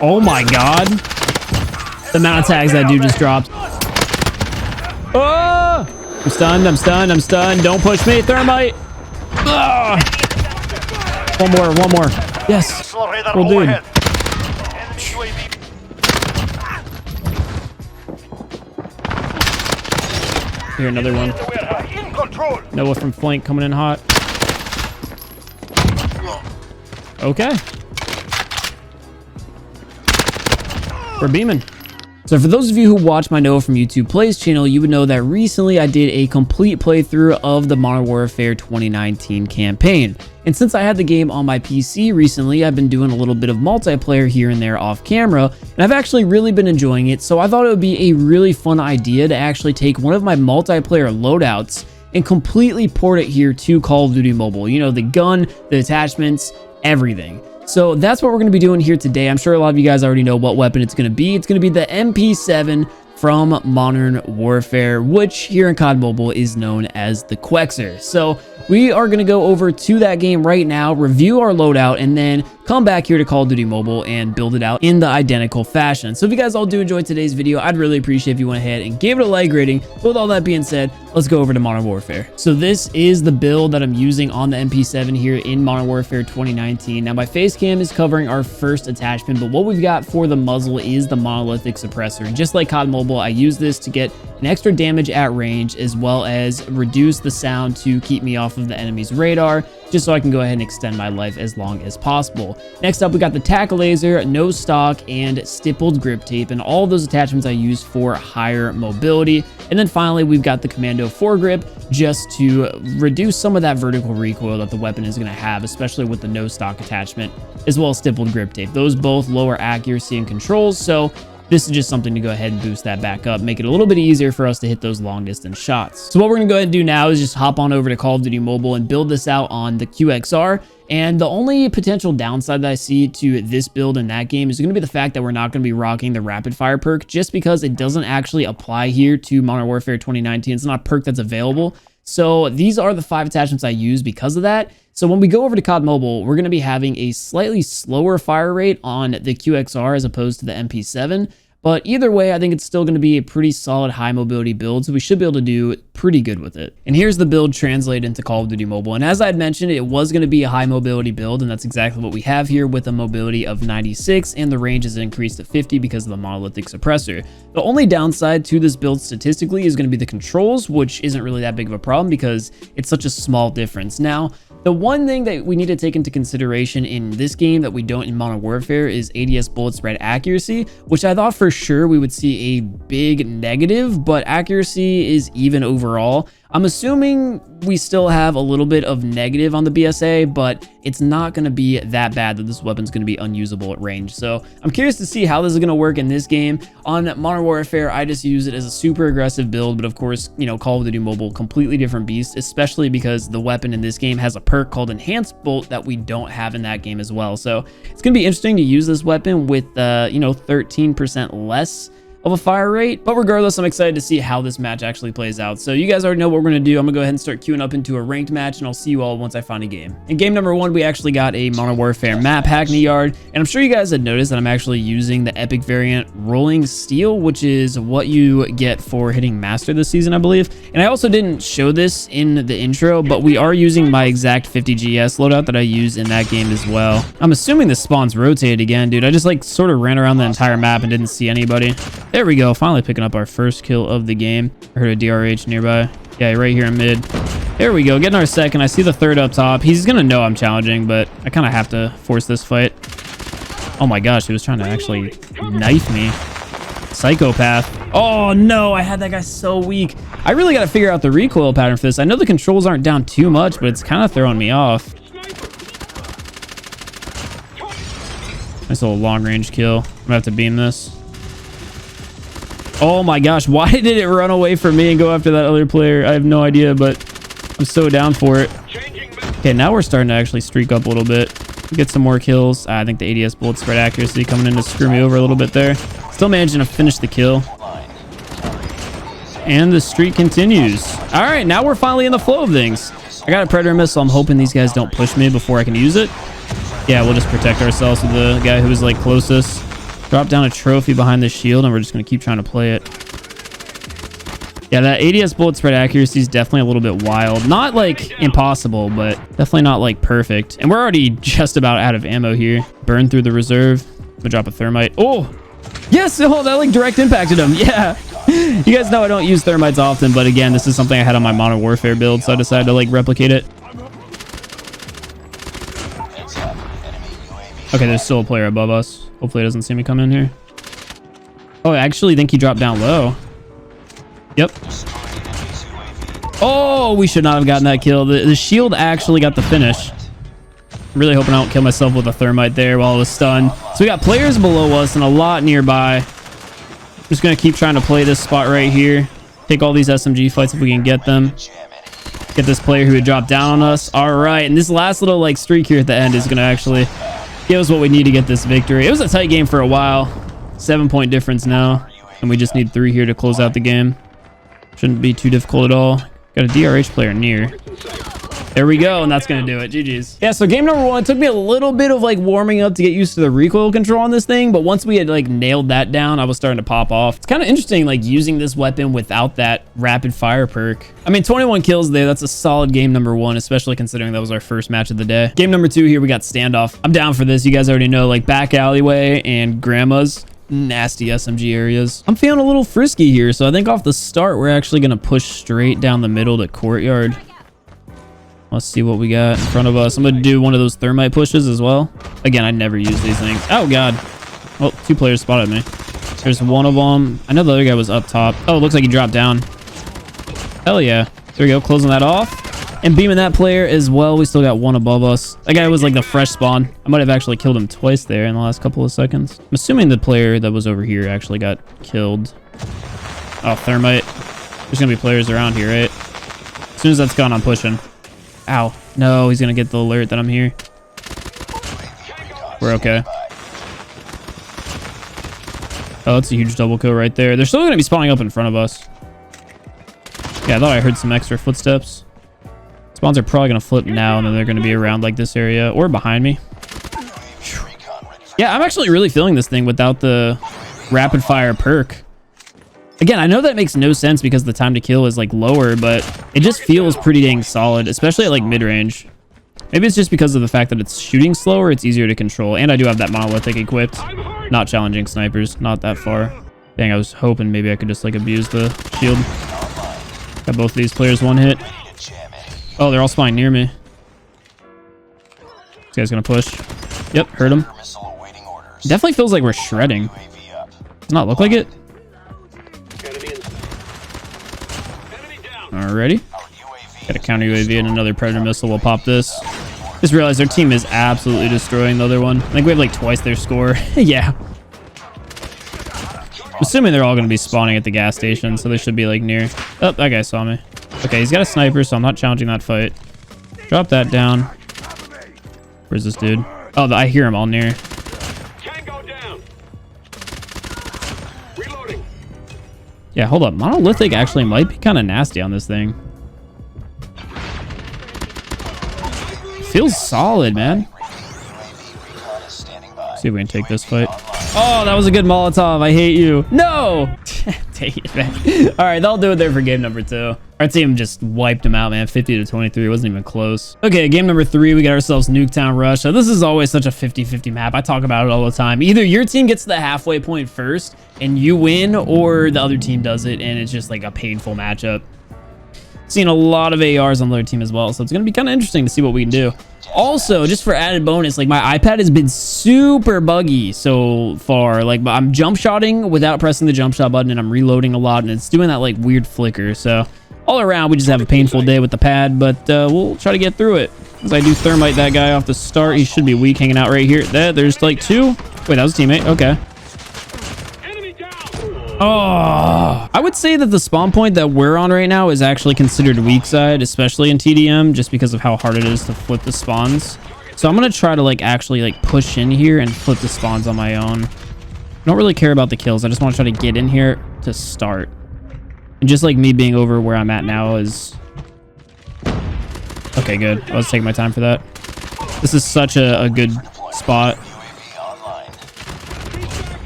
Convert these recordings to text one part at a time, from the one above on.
Oh my god. The amount of tags that dude just dropped. Oh! I'm stunned, I'm stunned, I'm stunned. Don't push me, thermite. Ugh. One more. Yes. Cool dude. Here, another one. Noah from flank coming in hot. Okay. We're beaming. So for those of you who watch my Noah from YouTube Plays channel, you would know that recently I did a complete playthrough of the Modern Warfare 2019 campaign. And since I had the game on my PC recently, I've been doing a little bit of multiplayer here and there off camera, and I've actually really been enjoying it. So I thought it would be a really fun idea to actually take one of my multiplayer loadouts and completely port it here to Call of Duty Mobile. You know, the gun, the attachments, everything. So that's what we're going to be doing here today. I'm sure a lot of you guys already know what weapon it's going to be. It's going to be the MP7 from Modern Warfare, which here in COD Mobile is known as the Quexer. So we are going to go over to that game right now, review our loadout, and then come back here to Call of Duty Mobile and build it out in the identical fashion. So if you guys all do enjoy today's video, I'd really appreciate if you went ahead and gave it a like rating. With all that being said, let's go over to Modern Warfare. So this is the build that I'm using on the MP7 here in Modern Warfare 2019. Now my face cam is covering our first attachment, but what we've got for the muzzle is the monolithic suppressor. Just like COD Mobile, I use this to get an extra damage at range, as well as reduce the sound to keep me off of the enemy's radar, just so I can go ahead and extend my life as long as possible. Next up, we got the tack laser, no stock, and stippled grip tape, and all of those attachments I use for higher mobility. And then finally, we've got the commando foregrip, just to reduce some of that vertical recoil that the weapon is going to have, especially with the no stock attachment, as well as stippled grip tape. Those both lower accuracy and controls, so this is just something to go ahead and boost that back up, make it a little bit easier for us to hit those long distance shots. So what we're going to go ahead and do now is just hop on over to Call of Duty Mobile and build this out on the QXR. And the only potential downside that I see to this build in that game is going to be the fact that we're not going to be rocking the rapid fire perk, just because it doesn't actually apply here to Modern Warfare 2019. It's not a perk that's available. So these are the 5 attachments I use because of that. So when we go over to COD Mobile, we're going to be having a slightly slower fire rate on the QXR as opposed to the MP7. But either way, I think it's still going to be a pretty solid high mobility build, so we should be able to do pretty good with it. And here's the build translated into Call of Duty Mobile. And as I had mentioned, it was going to be a high mobility build, and that's exactly what we have here with a mobility of 96, and the range is increased to 50 because of the monolithic suppressor. The only downside to this build statistically is going to be the controls, which isn't really that big of a problem because it's such a small difference. Now, the one thing that we need to take into consideration in this game that we don't in Modern Warfare is ADS bullet spread accuracy, which I thought for sure we would see a big negative, but accuracy is even overall. I'm assuming we still have a little bit of negative on the BSA, but it's not going to be that bad that this weapon's going to be unusable at range. So I'm curious to see how this is going to work in this game. On Modern Warfare, I just use it as a super aggressive build, but of course, you know, Call of Duty Mobile, completely different beast, especially because the weapon in this game has a perk called Enhanced Bolt that we don't have in that game as well. So it's going to be interesting to use this weapon with, you know, 13% less of a fire rate. But regardless, I'm excited to see how this match actually plays out. So you guys already know what we're going to do. I'm going to go ahead and start queuing up into a ranked match, and I'll see you all once I find a game. In game number 1, we actually got a Modern Warfare map, Hackney Yard, and I'm sure you guys had noticed that I'm actually using the epic variant Rolling Steel, which is what you get for hitting Master this season, I believe. And I also didn't show this in the intro, but we are using my exact 50 GS loadout that I use in that game as well. I'm assuming the spawn's rotated again, dude. I just like sort of ran around the entire map and didn't see anybody. There we go, finally picking up our first kill of the game. I heard a DRH nearby. Yeah, right here in mid. There we go, getting our second. I see the third up top. He's gonna know I'm challenging, but I kind of have to force this fight. Oh my gosh, he was trying to actually knife me. Psychopath. Oh no, I had that guy so weak. I really got to figure out the recoil pattern for this. I know the controls aren't down too much, but it's kind of throwing me off. Nice little long range kill. I'm gonna have to beam this. Oh my gosh, why did it run away from me and go after that other player? I have no idea, but I'm so down for it. Okay, now we're starting to actually streak up a little bit. Get some more kills. I think the ADS bullet spread accuracy coming in to screw me over a little bit there. Still managing to finish the kill. And the streak continues. All right, now we're finally in the flow of things. I got a Predator missile. I'm hoping these guys don't push me before I can use it. Yeah, we'll just protect ourselves with the guy who was like closest. Drop down a trophy behind the shield, and we're just going to keep trying to play it. Yeah, that ADS bullet spread accuracy is definitely a little bit wild. Not like impossible, but definitely not like perfect. And we're already just about out of ammo here. Burn through the reserve. I'm gonna drop a thermite. Oh, yes. Oh, that like direct impacted him. Yeah. You guys know I don't use thermites often, but again, this is something I had on my Modern Warfare build, so I decided to like replicate it. Okay, there's still a player above us. Hopefully he doesn't see me come in here. Oh, I actually think he dropped down low. Yep. Oh, we should not have gotten that kill. The shield actually got the finish. I'm really hoping I don't kill myself with a thermite there while I was stunned. So we got players below us and a lot nearby. Just going to keep trying to play this spot right here. Take all these SMG fights if we can get them. Get this player who would drop down on us. All right. And this last little like streak here at the end is going to actually give us what we need to get this victory. It was a tight game for a while. 7-point difference now. And we just need 3 here to close out the game. Shouldn't be too difficult at all. Got a DRH player near. There we go, and that's gonna do it. GG's. Yeah, so game number 1, it took me a little bit of like warming up to get used to the recoil control on this thing, but once we had like nailed that down, I was starting to pop off. It's kind of interesting like using this weapon without that rapid fire perk. I mean, 21 kills there. That's a solid game number 1, especially considering that was our first match of the day. Game number 2 here, we got standoff. I'm down for this. You guys already know, like back alleyway and grandma's. Nasty SMG areas. I'm feeling a little frisky here, so I think off the start we're actually going to push straight down the middle to courtyard. Let's see what we got in front of us. I'm going to do one of those thermite pushes as well. Again, I never use these things. Oh god. Oh, 2 players spotted me. There's one of them. I know the other guy was up top. Oh, it looks like he dropped down. Hell yeah. There we go, closing that off and beaming that player as well. We still got one above us. That guy was like the fresh spawn. I might have actually killed him twice there in the last couple of seconds. I'm assuming the player that was over here actually got killed. Oh, thermite. There's gonna be players around here, right? As soon as that's gone, I'm pushing. Ow. No, he's gonna get the alert that I'm here. We're okay. Oh, that's a huge double kill right there. They're still gonna be spawning up in front of us. Yeah, I thought I heard some extra footsteps. Spawns are probably going to flip now, and then they're going to be around like this area or behind me. Yeah, I'm actually really feeling this thing without the rapid fire perk. Again, I know that makes no sense because the time to kill is like lower, but it just feels pretty dang solid, especially at like mid-range. Maybe it's just because of the fact that it's shooting slower, it's easier to control. And I do have that monolithic equipped. Not challenging snipers, not that far. Dang, I was hoping maybe I could just like abuse the shield. Got both of these players one hit. Oh, they're all spawning near me. This guy's gonna push. Yep, heard him. Definitely feels like we're shredding. Does not look like it. Alrighty. Got a counter UAV and another predator missile. We'll pop this. Just realized our team is absolutely destroying the other one. I think we have like twice their score. Yeah. I'm assuming they're all going to be spawning at the gas station, so they should be like near. Oh, that guy saw me. Okay, he's got a sniper, so I'm not challenging that fight. Drop that down. Where's this dude? Oh, I hear him all near. Yeah, hold up. Monolithic actually might be kind of nasty on this thing. Feels solid, man. See if we can take this fight. Oh, that was a good Molotov. I hate you. No! Take it back. All right, that'll do it there for game number 2. Our team just wiped them out, man. 50-23. It wasn't even close. Okay, game number 3. We got ourselves Nuketown Rush. So this is always such a 50-50 map. I talk about it all the time. Either your team gets to the halfway point first and you win, or the other team does it, and it's just like a painful matchup. Seen a lot of ARs on the other team as well, so it's going to be kind of interesting to see what we can do. Also, just for added bonus, like my iPad has been super buggy so far. Like I'm jump shotting without pressing the jump shot button, and I'm reloading a lot, and it's doing that like weird flicker. So all around, we just have a painful day with the pad, but we'll try to get through it. As I do thermite that guy off the start, he should be weak hanging out right here. There's like 2. Wait, that was a teammate. Okay. Oh, I would say that the spawn point that we're on right now is actually considered weak side, especially in TDM, just because of how hard it is to flip the spawns. So I'm going to try to like actually like push in here and flip the spawns on my own. I don't really care about the kills. I just want to try to get in here to start. And just like me being over where I'm at now is... Okay, good. I was taking my time for that. This is such a good spot.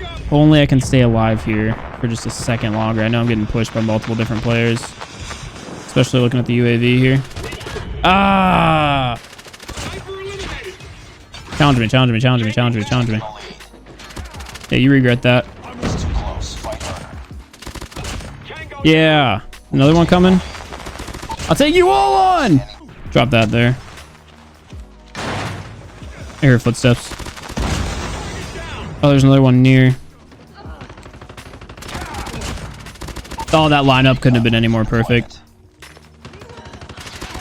If only I can stay alive here for just a second longer. I know I'm getting pushed by multiple different players, especially looking at the UAV here. Ah! Challenge me, challenge me, challenge me, challenge me, challenge me. Yeah, you regret that. Yeah. Another one coming. I'll take you all on! Drop that there. I hear footsteps. Oh, there's another one near. Oh, that lineup couldn't have been any more perfect.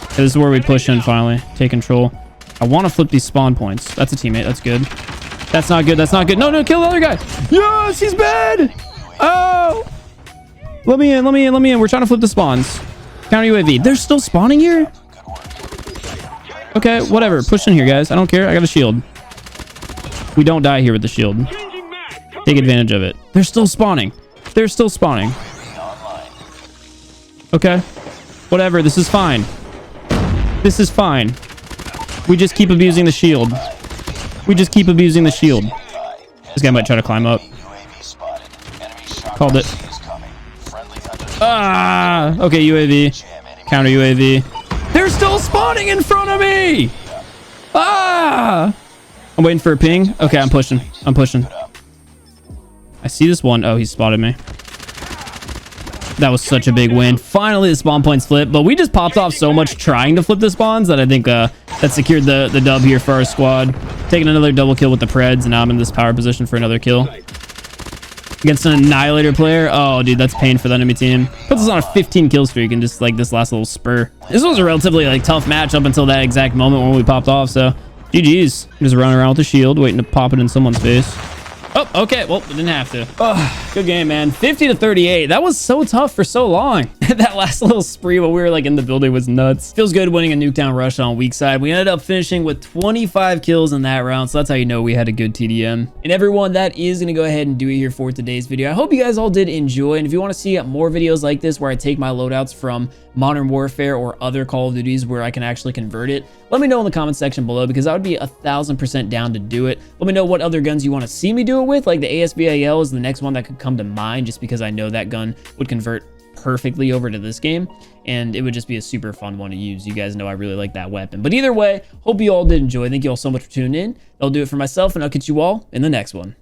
This is where we push in finally. Take control. I want to flip these spawn points. That's a teammate. That's good. That's not good. That's not good. No, no, kill the other guy. Yes, he's bad. Oh. Let me in. Let me in. Let me in. We're trying to flip the spawns. Counter UAV. They're still spawning here? Okay, whatever. Push in here, guys. I don't care. I got a shield. We don't die here with the shield. Take advantage of it. They're still spawning. They're still spawning. Okay. Whatever. This is fine. This is fine. We just keep abusing the shield. We just keep abusing the shield. This guy might try to climb up. Called it. Ah! Okay, UAV. Counter UAV. They're still spawning in front of me! Ah! I'm waiting for a ping. Okay, I'm pushing. I'm pushing. I see this one. Oh, he spotted me. That was such a big win. Finally, the spawn points flip, but we just popped off so much trying to flip the spawns that I think that secured the dub here for our squad. Taking another double kill with the Preds, and now I'm in this power position for another kill. Against an Annihilator player. Oh, dude, that's pain for the enemy team. Puts us on a 15 kill streak and just like this last little spur. This was a relatively like tough match up until that exact moment when we popped off, so GG's. Just running around with the shield, waiting to pop it in someone's face. Oh, okay. Well, didn't have to. Oh, good game, man. 50 to 38. That was so tough for so long. That last little spree while we were like in the building was nuts. Feels good winning a Nuketown Rush on weak side. We ended up finishing with 25 kills in that round. So that's how you know we had a good TDM. And everyone, that is going to go ahead and do it here for today's video. I hope you guys all did enjoy. And if you want to see more videos like this where I take my loadouts from Modern Warfare or other Call of Duties where I can actually convert it, let me know in the comment section below, because I would be 1000% down to do it. Let me know what other guns you want to see me do it with. Like the ASVAL is the next one that could come to mind, just because I know that gun would convert perfectly over to this game, and it would just be a super fun one to use. You guys know I really like that weapon. But either way, hope you all did enjoy. Thank you all so much for tuning in. I'll do it for myself, and I'll catch you all in the next one.